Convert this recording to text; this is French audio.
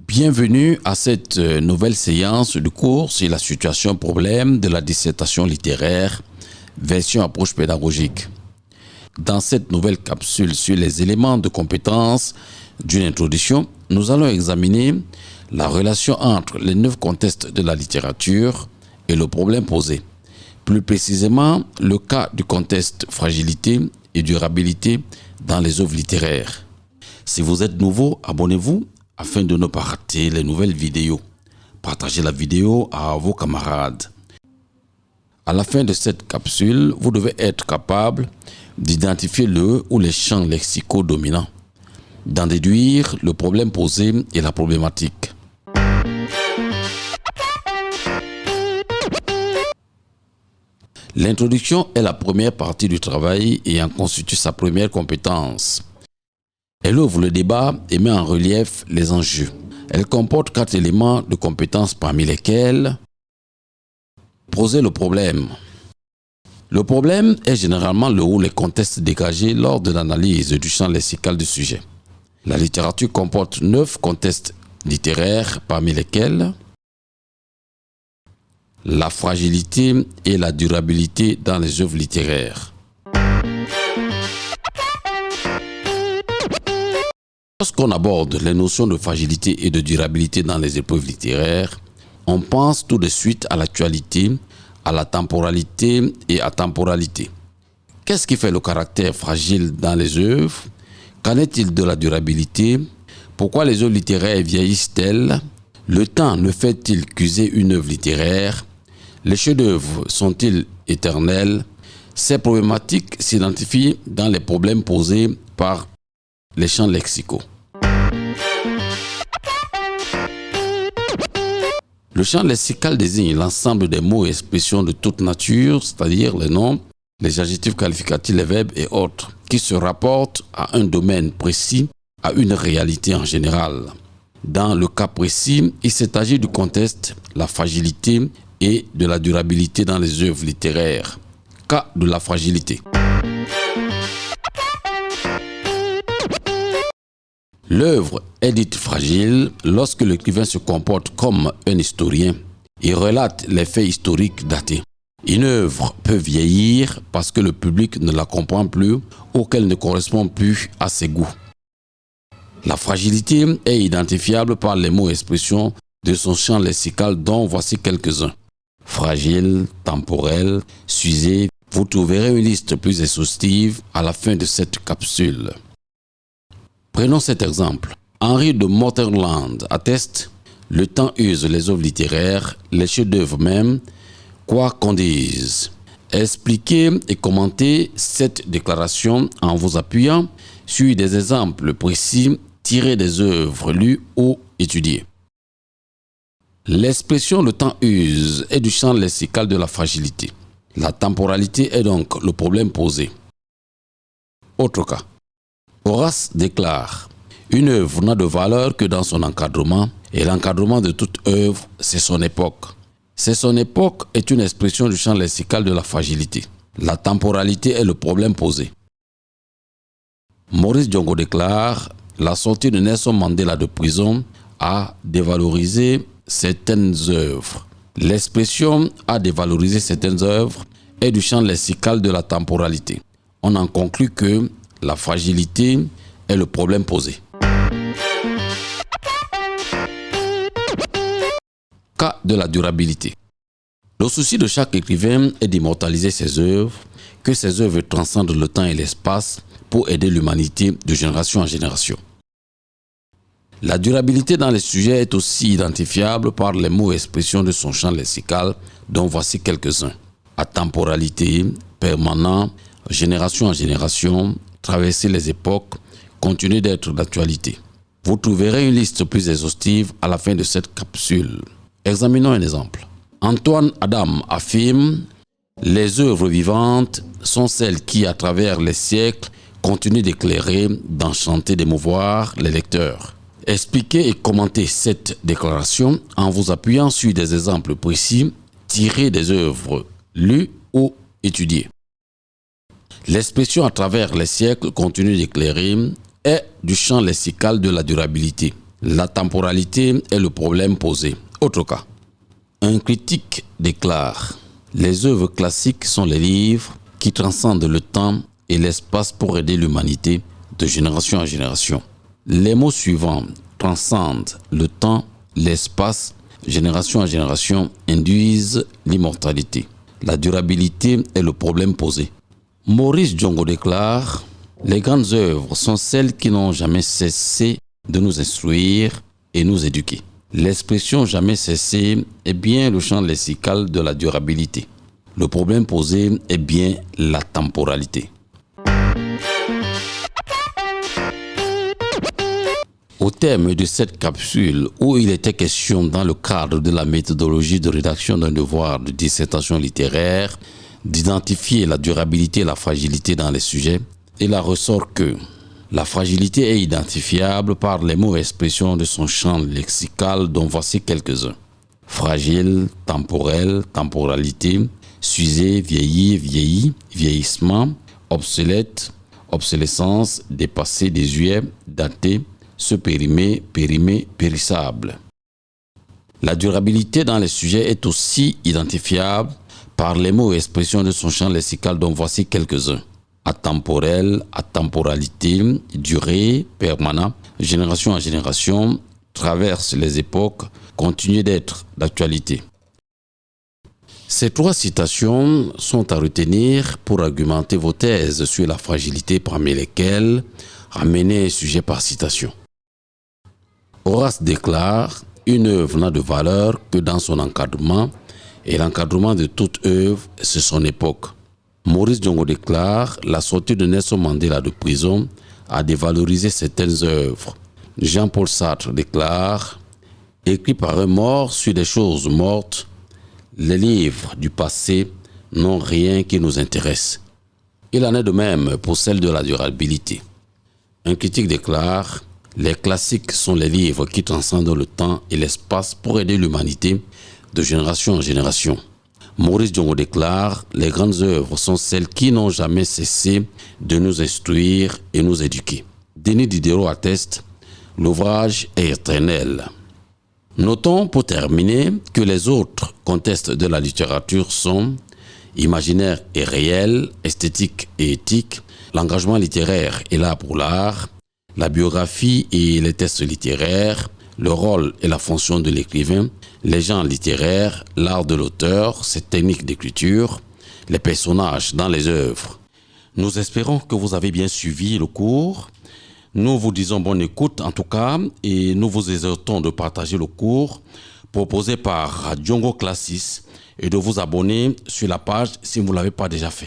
Bienvenue à cette nouvelle séance de cours sur la situation problème de la dissertation littéraire, version approche pédagogique. Dans cette nouvelle capsule sur les éléments de compétence d'une introduction, nous allons examiner la relation entre les 9 contextes de la littérature et le problème posé. Plus précisément, le cas du contexte fragilité et durabilité dans les œuvres littéraires. Si vous êtes nouveau, abonnez-vous afin de ne pas rater les nouvelles vidéos. Partagez la vidéo à vos camarades. À la fin de cette capsule, vous devez être capable d'identifier le ou les champs lexicaux dominants, d'en déduire le problème posé et la problématique. L'introduction est la première partie du travail et en constitue sa première compétence. Elle ouvre le débat et met en relief les enjeux. Elle comporte 4 éléments de compétence parmi lesquels poser le problème. Le problème est généralement le ou les contextes dégagés lors de l'analyse du champ lexical du sujet. La littérature comporte 9 contextes littéraires parmi lesquels la fragilité et la durabilité dans les œuvres littéraires. Lorsqu'on aborde les notions de fragilité et de durabilité dans les épreuves littéraires, on pense tout de suite à l'actualité, à la temporalité et à temporalité. Qu'est-ce qui fait le caractère fragile dans les œuvres? Qu'en est-il de la durabilité? Pourquoi les œuvres littéraires vieillissent-elles? Le temps ne fait-il qu'user une œuvre littéraire? Les chefs-d'œuvre sont-ils éternels? Ces problématiques s'identifient dans les problèmes posés par les champs lexicaux. Le champ lexical désigne l'ensemble des mots et expressions de toute nature, c'est-à-dire les noms, les adjectifs qualificatifs, les verbes et autres, qui se rapportent à un domaine précis, à une réalité en général. Dans le cas précis, il s'agit du contexte, la fragilité et de la durabilité dans les œuvres littéraires. Cas de la fragilité. L'œuvre est dite fragile lorsque l'écrivain se comporte comme un historien et relate les faits historiques datés. Une œuvre peut vieillir parce que le public ne la comprend plus ou qu'elle ne correspond plus à ses goûts. La fragilité est identifiable par les mots et expressions de son champ lexical dont voici quelques-uns. Fragile, temporel, s'user. Vous trouverez une liste plus exhaustive à la fin de cette capsule. Prenons cet exemple. Henri de Morterland atteste « Le temps use les œuvres littéraires, les chefs-d'œuvre même, quoi qu'on dise ». Expliquez et commentez cette déclaration en vous appuyant sur des exemples précis tirés des œuvres lues ou étudiées. L'expression « le temps use » est du champ lexical de la fragilité. La temporalité est donc le problème posé. Autre cas. Horace déclare « Une œuvre n'a de valeur que dans son encadrement, et l'encadrement de toute œuvre, c'est son époque. » C'est son époque est une expression du champ lexical de la fragilité. La temporalité est le problème posé. Maurice Diongo déclare « La sortie de Nelson Mandela de prison a dévalorisé certaines œuvres. » L'expression « a dévalorisé certaines œuvres » est du champ lexical de la temporalité. On en conclut que la fragilité est le problème posé. Cas de la durabilité. Le souci de chaque écrivain est d'immortaliser ses œuvres, que ces œuvres transcendent le temps et l'espace pour aider l'humanité de génération en génération. La durabilité dans les sujets est aussi identifiable par les mots et expressions de son champ lexical, dont voici quelques-uns. Atemporalité, permanent, génération en génération, traverser les époques, continuer d'être d'actualité. Vous trouverez une liste plus exhaustive à la fin de cette capsule. Examinons un exemple. Antoine Adam affirme « Les œuvres vivantes sont celles qui, à travers les siècles, continuent d'éclairer, d'enchanter, d'émouvoir les lecteurs. » Expliquez et commentez cette déclaration en vous appuyant sur des exemples précis tirés des œuvres lues ou étudiées. L'expression « à travers les siècles continue d'éclairer » est du champ lexical de la durabilité. La temporalité est le problème posé. Autre cas. Un critique déclare: les œuvres classiques sont les livres qui transcendent le temps et l'espace pour aider l'humanité de génération en génération. Les mots suivants, transcendent le temps, l'espace, génération en génération, induisent l'immortalité. La durabilité est le problème posé. Maurice Djongo déclare: les grandes œuvres sont celles qui n'ont jamais cessé de nous instruire et nous éduquer. L'expression jamais cessé est bien le champ lexical de la durabilité. Le problème posé est bien la temporalité. Au terme de cette capsule, où il était question dans le cadre de la méthodologie de rédaction d'un devoir de dissertation littéraire, d'identifier la durabilité et la fragilité dans les sujets, il en ressort que la fragilité est identifiable par les mots et expressions de son champ lexical dont voici quelques-uns. Fragile, temporel, temporalité, s'user, vieillir, vieilli, vieillissement, obsolète, obsolescence, dépassé, désuet, daté, se périmer, périmé, périssable. La durabilité dans les sujets est aussi identifiable par les mots et expressions de son champ lexical dont voici quelques-uns. Atemporel, atemporalité, durée, permanent, génération en génération, traverse les époques, continue d'être d'actualité. Ces trois citations sont à retenir pour argumenter vos thèses sur la fragilité, parmi lesquelles ramenez sujet par citation. Horace déclare: une œuvre n'a de valeur que dans son encadrement, et l'encadrement de toute œuvre, c'est son époque. Maurice Djongo déclare: la sortie de Nelson Mandela de prison a dévalorisé certaines œuvres. Jean-Paul Sartre déclare: écrit par un mort sur des choses mortes, les livres du passé n'ont rien qui nous intéresse. Il en est de même pour celle de la durabilité. Un critique déclare: les classiques sont les livres qui transcendent le temps et l'espace pour aider l'humanité de génération en génération. Maurice Djongo déclare: les grandes œuvres sont celles qui n'ont jamais cessé de nous instruire et nous éduquer. Denis Diderot atteste: l'ouvrage est éternel. Notons pour terminer que les autres contextes de la littérature sont imaginaire et réel, esthétique et éthique, l'engagement littéraire et l'art pour l'art, la biographie et les tests littéraires, le rôle et la fonction de l'écrivain, les genres littéraires, l'art de l'auteur, ses techniques d'écriture, les personnages dans les œuvres. Nous espérons que vous avez bien suivi le cours. Nous vous disons bonne écoute en tout cas et nous vous exhortons de partager le cours proposé par Djongo Classis et de vous abonner sur la page si vous ne l'avez pas déjà fait.